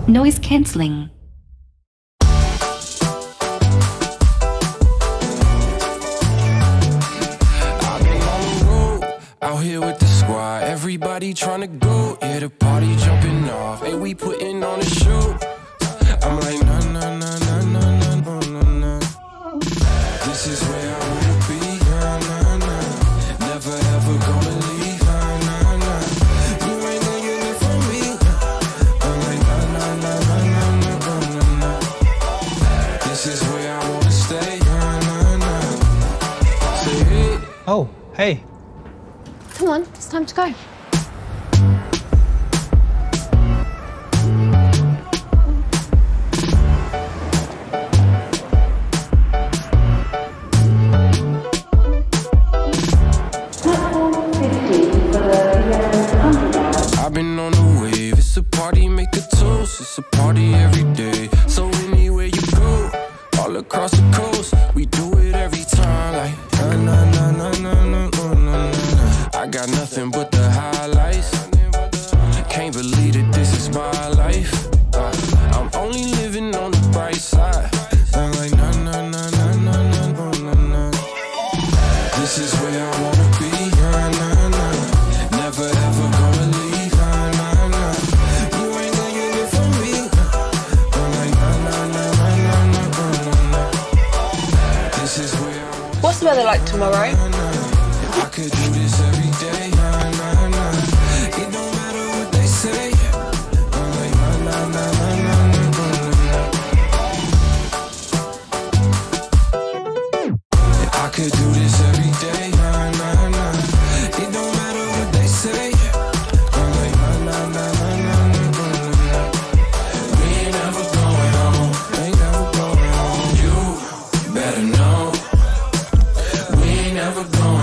Noise cancelling. Out here with the squad, everybody tryna go. Yeah, the party jumping off. Hey, we putting on a show. I'm like, nah, nah, nah, nah, nah, nah, nah, nah, nah. This is where I wanna be, nah, nah, nah. Never ever gonna leave, nah, nah, nah. You ain't taking it from me. I'm like, nah, nah, nah, nah, nah, nah, nah, nah. This is where I wanna stay, nah, nah, nah. Say, hey. Oh, hey. Come on, it's time to go. I've been on the wave, it's a party, make a toast. It's a party every day, so anywhere you go, all across the coast, we do it every time. Like, na na na na na na na na. I got nothing but the highlights. Can't believe that this is my life. I'm only living on the bright side. I'm like, na na na na na na na na. This is where I wanna be, na na na. Never ever gonna leave, na na na. You ain't gonna get it from me. I'm like, na na na na na na na na. This is where I wanna. What's the weather like tomorrow? I could do this every day, na na na. It don't matter what they say. I'm like, na na na na na na na. I could do this every day, na na na. It don't matter what they say. I'm like, na na na na na na na. We ain't never going home. Ain't never going home. You better know. We ain't never going.